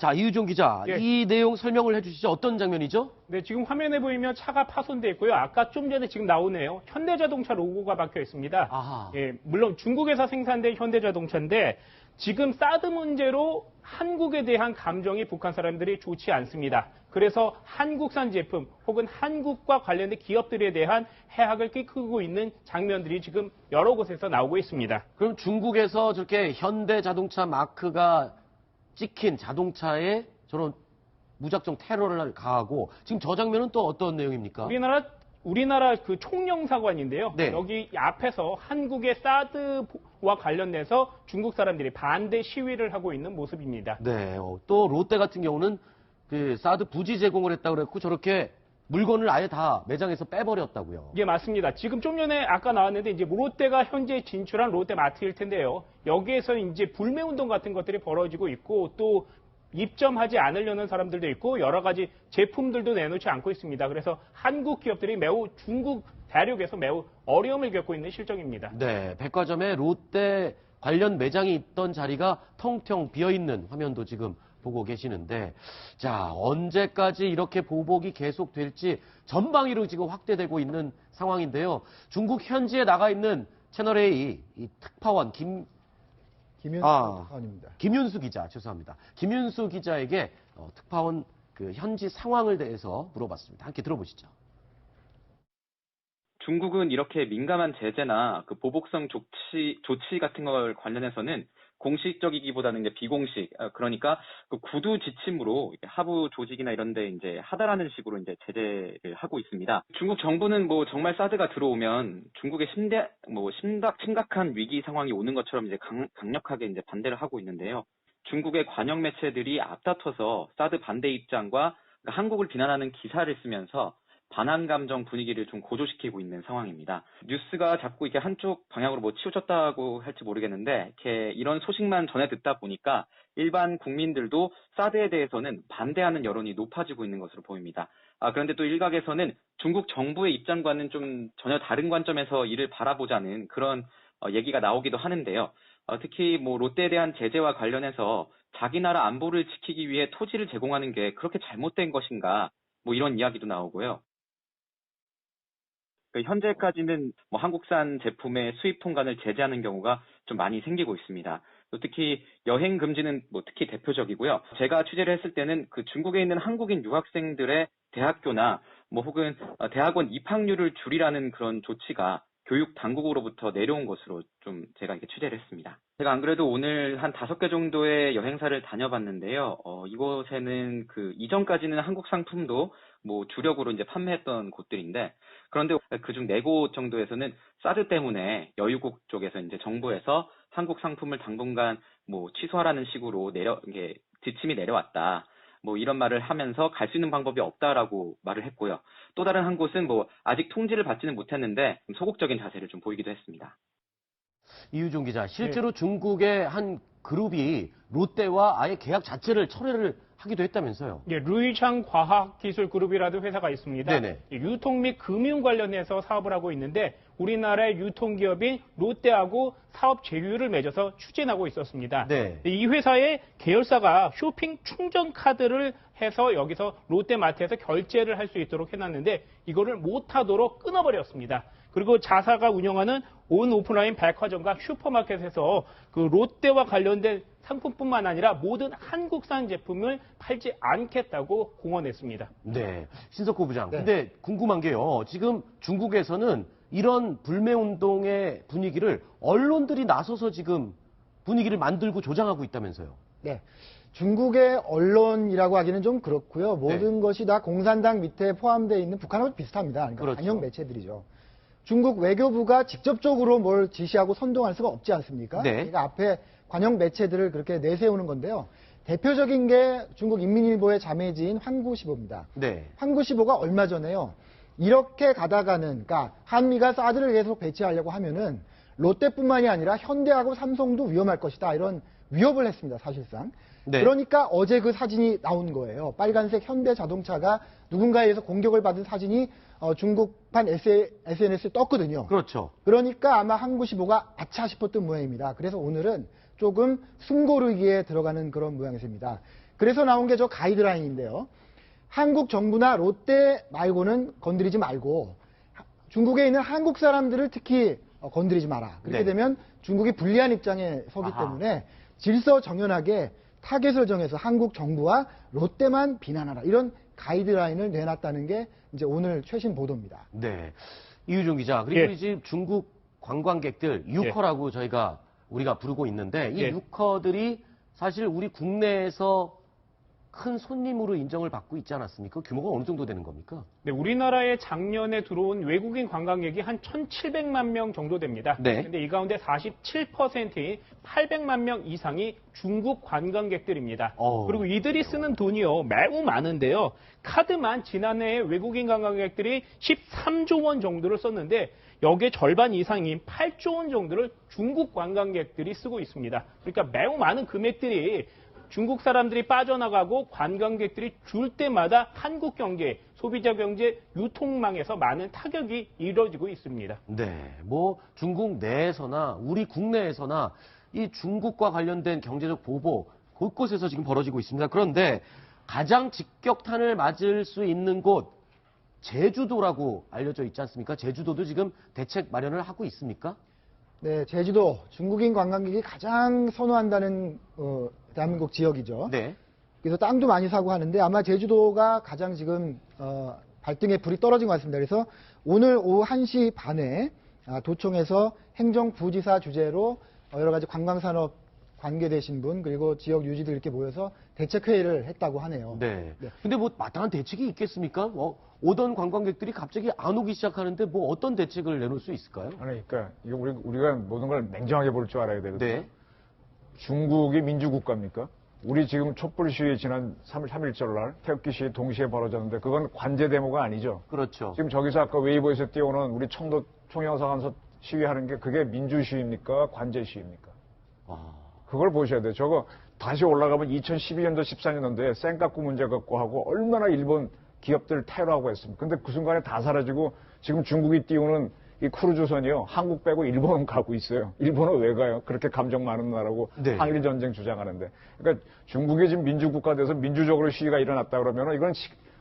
자, 이유종 기자, 예. 이 내용 설명을 해주시죠. 어떤 장면이죠? 네, 지금 화면에 보이면 차가 파손돼 있고요. 아까 좀 전에 지금 나오네요. 현대자동차 로고가 박혀 있습니다. 아하. 예, 물론 중국에서 생산된 현대자동차인데 지금 사드 문제로 한국에 대한 감정이 북한 사람들이 좋지 않습니다. 그래서 한국산 제품 혹은 한국과 관련된 기업들에 대한 해악을 끼치고 있는 장면들이 지금 여러 곳에서 나오고 있습니다. 그럼 중국에서 저렇게 현대자동차 마크가 찍힌 자동차에 저런 무작정 테러를 가하고 지금 저 장면은 또 어떤 내용입니까? 우리나라 그 총영사관인데요. 네. 여기 앞에서 한국의 사드와 관련돼서 중국 사람들이 반대 시위를 하고 있는 모습입니다. 네. 또 롯데 같은 경우는 그 사드 부지 제공을 했다고 그랬고 저렇게 물건을 아예 다 매장에서 빼버렸다고요. 예, 맞습니다. 지금 좀 전에 아까 나왔는데 이제 롯데가 현재 진출한 롯데마트일 텐데요. 여기에서 이제 불매 운동 같은 것들이 벌어지고 있고 또 입점하지 않으려는 사람들도 있고 여러 가지 제품들도 내놓지 않고 있습니다. 그래서 한국 기업들이 매우 중국 대륙에서 매우 어려움을 겪고 있는 실정입니다. 네. 백화점에 롯데 관련 매장이 있던 자리가 텅텅 비어있는 화면도 지금 보고 계시는데, 자, 언제까지 이렇게 보복이 계속될지 전방위로 지금 확대되고 있는 상황인데요. 중국 현지에 나가 있는 채널A 이 특파원 김윤수 기자, 죄송합니다. 김윤수 기자에게 특파원 그 현지 상황을 대해서 물어봤습니다. 함께 들어보시죠. 중국은 이렇게 민감한 제재나 그 보복성 조치 같은 걸 관련해서는 공식적이기보다는 이제 비공식, 그러니까 그 구두 지침으로 하부 조직이나 이런 데 이제 하다라는 식으로 이제 제재를 하고 있습니다. 중국 정부는 뭐 정말 사드가 들어오면 중국의 심각한 위기 상황이 오는 것처럼 이제 강력하게 이제 반대를 하고 있는데요. 중국의 관영 매체들이 앞다퉈서 사드 반대 입장과 한국을 비난하는 기사를 쓰면서 반한 감정 분위기를 좀 고조시키고 있는 상황입니다. 뉴스가 자꾸 이렇게 한쪽 방향으로 뭐 치우쳤다고 할지 모르겠는데, 이렇게 이런 소식만 전해 듣다 보니까 일반 국민들도 사드에 대해서는 반대하는 여론이 높아지고 있는 것으로 보입니다. 그런데 또 일각에서는 중국 정부의 입장과는 좀 전혀 다른 관점에서 이를 바라보자는 그런 얘기가 나오기도 하는데요. 특히 뭐 롯데에 대한 제재와 관련해서 자기 나라 안보를 지키기 위해 토지를 제공하는 게 그렇게 잘못된 것인가, 뭐 이런 이야기도 나오고요. 현재까지는 뭐 한국산 제품의 수입 통관을 제재하는 경우가 좀 많이 생기고 있습니다. 또 특히 여행 금지는 뭐 특히 대표적이고요. 제가 취재를 했을 때는 그 중국에 있는 한국인 유학생들의 대학교나 뭐 혹은 대학원 입학률을 줄이라는 그런 조치가 교육 당국으로부터 내려온 것으로 좀 제가 이렇게 취재를 했습니다. 제가 안 그래도 오늘 한 5개 정도의 여행사를 다녀봤는데요. 이곳에는 그 이전까지는 한국 상품도 뭐 주력으로 이제 판매했던 곳들인데, 그런데 그중 4곳 정도에서는 사드 때문에 여유국 쪽에서 이제 정부에서 한국 상품을 당분간 뭐 취소하라는 식으로 이게 지침이 내려왔다. 뭐 이런 말을 하면서 갈 수 있는 방법이 없다라고 말을 했고요. 또 다른 한 곳은 뭐 아직 통지를 받지는 못했는데 소극적인 자세를 좀 보이기도 했습니다. 이유종 기자, 실제로 중국의 한 그룹이 롯데와 아예 계약 자체를 철회를 하기도 했다면서요? 예, 루이창 과학기술그룹이라는 회사가 있습니다. 네네. 유통 및 금융 관련해서 사업을 하고 있는데 우리나라의 유통기업인 롯데하고 사업 제휴를 맺어서 추진하고 있었습니다. 네. 이 회사의 계열사가 쇼핑 충전 카드를 해서 여기서 롯데마트에서 결제를 할 수 있도록 해놨는데 이거를 못하도록 끊어버렸습니다. 그리고 자사가 운영하는 온 오프라인 백화점과 슈퍼마켓에서 그 롯데와 관련된 상품뿐만 아니라 모든 한국산 제품을 팔지 않겠다고 공언했습니다. 네. 신석구 부장. 네. 근데 궁금한 게요. 지금 중국에서는 이런 불매운동의 분위기를 언론들이 나서서 지금 분위기를 만들고 조장하고 있다면서요. 네. 중국의 언론이라고 하기는 좀 그렇고요. 모든 것이 다 공산당 밑에 포함되어 있는 북한하고 비슷합니다. 그러니까 그렇죠. 관영 매체들이죠. 중국 외교부가 직접적으로 뭘 지시하고 선동할 수가 없지 않습니까? 네. 그러니까 앞에 관영 매체들을 그렇게 내세우는 건데요. 대표적인 게 중국 인민일보의 자매지인 환구시보입니다. 네. 환구시보가 얼마 전에요. 이렇게 가다가는, 그러니까 한미가 사드를 계속 배치하려고 하면은 롯데뿐만이 아니라 현대하고 삼성도 위험할 것이다. 이런 위협을 했습니다. 사실상. 네. 그러니까 어제 그 사진이 나온 거예요. 빨간색 현대 자동차가 누군가에 의해서 공격을 받은 사진이 중국판 SNS에 떴거든요. 그렇죠. 그러니까 아마 한구시보가 아차 싶었던 모양입니다. 그래서 오늘은 조금 숨고르기에 들어가는 그런 모양새입니다. 그래서 나온 게 저 가이드라인인데요. 한국 정부나 롯데 말고는 건드리지 말고 중국에 있는 한국 사람들을 특히 건드리지 마라. 그렇게 네. 되면 중국이 불리한 입장에 서기 아하. 때문에 질서 정연하게 타겟을 정해서 한국 정부와 롯데만 비난하라. 이런 가이드라인을 내놨다는 게 이제 오늘 최신 보도입니다. 네. 이유종 기자, 그리고 예. 이제 중국 관광객들 유커라고 우리가 부르고 있는데 이 예. 유커들이 사실 우리 국내에서 큰 손님으로 인정을 받고 있지 않았습니까? 규모가 어느 정도 되는 겁니까? 네, 우리나라에 작년에 들어온 외국인 관광객이 한 1,700만 명 정도 됩니다. 네. 근데 이 가운데 47%인 800만 명 이상이 중국 관광객들입니다. 그리고 이들이 쓰는 돈이요, 매우 많은데요. 카드만 지난해에 외국인 관광객들이 13조 원 정도를 썼는데 여기에 절반 이상인 8조 원 정도를 중국 관광객들이 쓰고 있습니다. 그러니까 매우 많은 금액들이 중국 사람들이 빠져나가고 관광객들이 줄 때마다 한국 경제, 소비자 경제, 유통망에서 많은 타격이 이루어지고 있습니다. 네. 뭐 중국 내에서나 우리 국내에서나 이 중국과 관련된 경제적 보복 곳곳에서 지금 벌어지고 있습니다. 그런데 가장 직격탄을 맞을 수 있는 곳 제주도라고 알려져 있지 않습니까? 제주도도 지금 대책 마련을 하고 있습니까? 네, 제주도 중국인 관광객이 가장 선호한다는 대한민국 지역이죠. 네. 그래서 땅도 많이 사고 하는데 아마 제주도가 가장 지금 발등에 불이 떨어진 것 같습니다. 그래서 오늘 오후 1시 반에 도청에서 행정부지사 주재로 여러 가지 관광산업 관계되신 분 그리고 지역 유지들 이렇게 모여서 대책회의를 했다고 하네요. 네. 네. 근데 뭐 마땅한 대책이 있겠습니까? 오던 관광객들이 갑자기 안 오기 시작하는데 뭐 어떤 대책을 내놓을 수 있을까요? 아니, 그러니까 이거 우리가 모든 걸 냉정하게 볼 줄 알아야 되거든요. 네. 중국이 민주국가입니까? 우리 지금 촛불 시위 지난 3월 3일절 날 태극기 시위 동시에 벌어졌는데 그건 관제 데모가 아니죠. 그렇죠. 지금 저기서 아까 웨이보에서 띄워놓은 우리 청도 총영사관서 시위하는 게 그게 민주 시위입니까? 관제 시위입니까? 아, 그걸 보셔야 돼요. 저거 다시 올라가면 2012년도 14년도에 쌩까꾸 문제 갖고 하고 얼마나 일본 기업들 테러하고 했습니까? 근데 그 순간에 다 사라지고 지금 중국이 띄우는 이 크루즈선이요. 한국 빼고 일본은 가고 있어요. 일본은 왜 가요? 그렇게 감정 많은 나라고 네. 항일 전쟁 주장하는데. 그러니까 중국이 지금 민주국가 돼서 민주적으로 시위가 일어났다 그러면 이건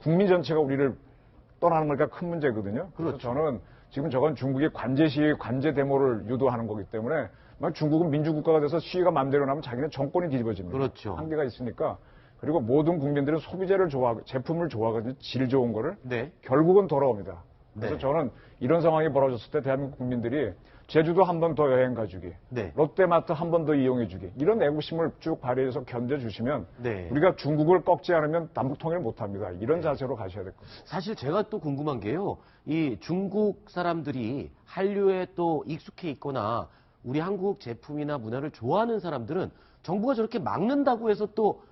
국민 전체가 우리를 떠나는 거니까 큰 문제거든요. 그래서 그렇죠. 저는 지금 저건 중국이 관제 시위, 관제 데모를 유도하는 거기 때문에 중국은 민주국가가 돼서 시위가 마음대로 나면 자기는 정권이 뒤집어집니다. 그렇죠. 한계가 있으니까. 그리고 모든 국민들은 소비재를 좋아하고 제품을 좋아하거든요. 질 좋은 거를. 네. 결국은 돌아옵니다. 그래서 네. 저는 이런 상황이 벌어졌을 때 대한민국 국민들이 제주도 한 번 더 여행 가주기, 네. 롯데마트 한 번 더 이용해 주기 이런 애국심을 쭉 발휘해서 견뎌주시면 네. 우리가 중국을 꺾지 않으면 남북 통일 못합니다. 이런 자세로 가셔야 될 겁니다. 사실 제가 또 궁금한 게요. 이 중국 사람들이 한류에 또 익숙해 있거나 우리 한국 제품이나 문화를 좋아하는 사람들은 정부가 저렇게 막는다고 해서 또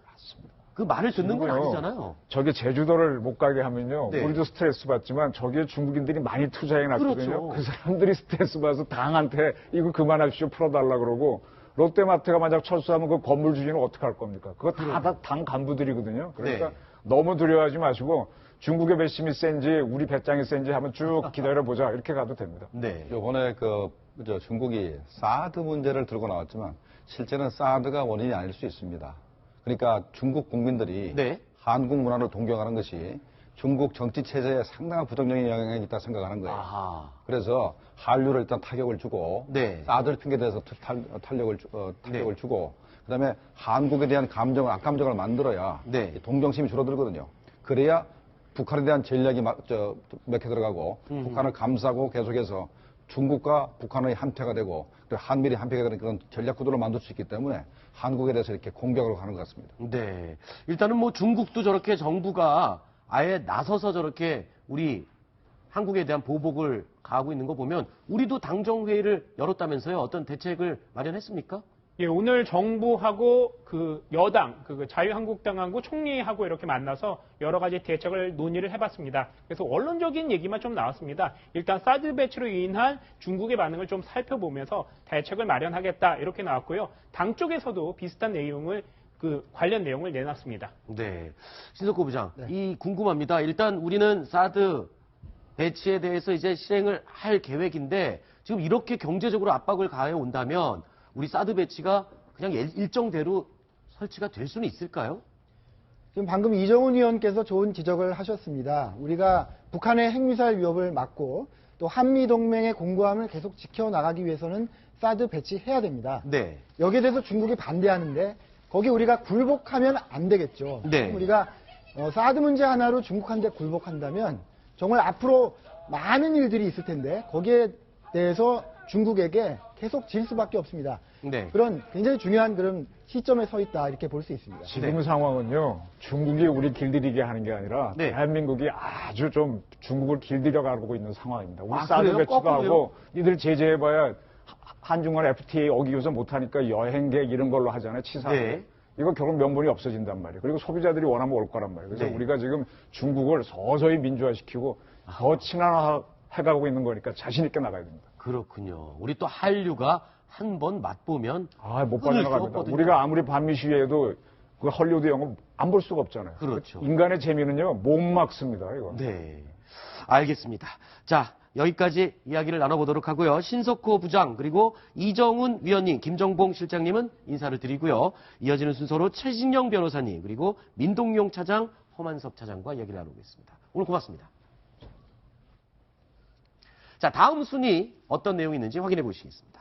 그 말을 듣는 건 그리고요, 아니잖아요. 저기 제주도를 못 가게 하면요. 네. 우리도 스트레스 받지만 저기에 중국인들이 많이 투자해 놨거든요. 그렇죠. 그 사람들이 스트레스 받아서 당한테 이거 그만하십시오 풀어달라 그러고 롯데마트가 만약 철수하면 그 건물 주인은 어떻게 할 겁니까? 그거 다 당 간부들이거든요. 그러니까 네. 너무 두려워하지 마시고 중국의 배심이 센지 우리 배짱이 센지 한번 쭉 기다려보자 이렇게 가도 됩니다. 네. 요번에 중국이 사드 문제를 들고 나왔지만 실제는 사드가 원인이 아닐 수 있습니다. 그러니까 중국 국민들이 네. 한국 문화를 동경하는 것이 중국 정치 체제에 상당한 부정적인 영향이 있다 생각하는 거예요. 아하. 그래서 한류를 일단 타격을 주고 네. 사드를 핑계 대서 타격을 네. 주고 그다음에 한국에 대한 악감정을 만들어야 네. 동정심이 줄어들거든요. 그래야 북한에 대한 전략이 맥혀 들어가고 북한을 감싸고 계속해서 중국과 북한의 한패가 되고 그리고 한미리 한패가 되는 그런 전략 구도를 만들 수 있기 때문에 한국에 대해서 이렇게 공격을 하는 것 같습니다. 네. 일단은 뭐 중국도 저렇게 정부가 아예 나서서 저렇게 우리 한국에 대한 보복을 가하고 있는 거 보면 우리도 당정회의를 열었다면서요. 어떤 대책을 마련했습니까? 예, 오늘 정부하고 그 여당, 자유한국당하고 총리하고 이렇게 만나서 여러 가지 대책을 논의를 해봤습니다. 그래서 원론적인 얘기만 좀 나왔습니다. 일단 사드 배치로 인한 중국의 반응을 좀 살펴보면서 대책을 마련하겠다 이렇게 나왔고요. 당 쪽에서도 비슷한 내용을 관련 내용을 내놨습니다. 네. 신석호 부장, 네. 이 궁금합니다. 일단 우리는 사드 배치에 대해서 이제 실행을 할 계획인데 지금 이렇게 경제적으로 압박을 가해 온다면 우리 사드 배치가 그냥 일정대로 설치가 될 수는 있을까요? 지금 방금 이정훈 의원께서 좋은 지적을 하셨습니다. 우리가 북한의 핵미사일 위협을 막고 또 한미동맹의 공고함을 계속 지켜나가기 위해서는 사드 배치해야 됩니다. 네. 여기에 대해서 중국이 반대하는데 거기 우리가 굴복하면 안 되겠죠. 네. 우리가 사드 문제 하나로 중국한테 굴복한다면 정말 앞으로 많은 일들이 있을 텐데 거기에 대해서 중국에게 계속 질 수밖에 없습니다. 네. 그런 굉장히 중요한 그런 시점에 서 있다 이렇게 볼 수 있습니다. 지금 상황은요, 중국이 우리 길들이게 하는 게 아니라 네. 대한민국이 아주 좀 중국을 길들여 가고 있는 상황입니다. 우리 아, 사드 그래요? 배치도 거꾸로요? 하고 니들 제재해봐야 한중간 FTA 어기고서 못하니까 여행객 이런 걸로 하잖아요. 치사. 네. 이거 결국 명분이 없어진단 말이에요. 그리고 소비자들이 원하면 올 거란 말이에요. 그래서 네. 우리가 지금 중국을 서서히 민주화시키고 더 친화해가고 있는 거니까 자신 있게 나가야 됩니다. 그렇군요. 우리 또 한류가 한 번 맛보면 못 끊을 수 빠져나갑니다. 없거든요. 우리가 아무리 반미 시위해도 그 헐리우드 영화 안 볼 수가 없잖아요. 그렇죠. 인간의 재미는요, 못 막습니다, 이거. 네. 알겠습니다. 자, 여기까지 이야기를 나눠보도록 하고요. 신석호 부장, 그리고 이정훈 위원님, 김정봉 실장님은 인사를 드리고요. 이어지는 순서로 최진영 변호사님, 그리고 민동용 차장, 허만섭 차장과 이야기를 나누겠습니다. 오늘 고맙습니다. 자, 다음 순위 어떤 내용이 있는지 확인해 보시겠습니다.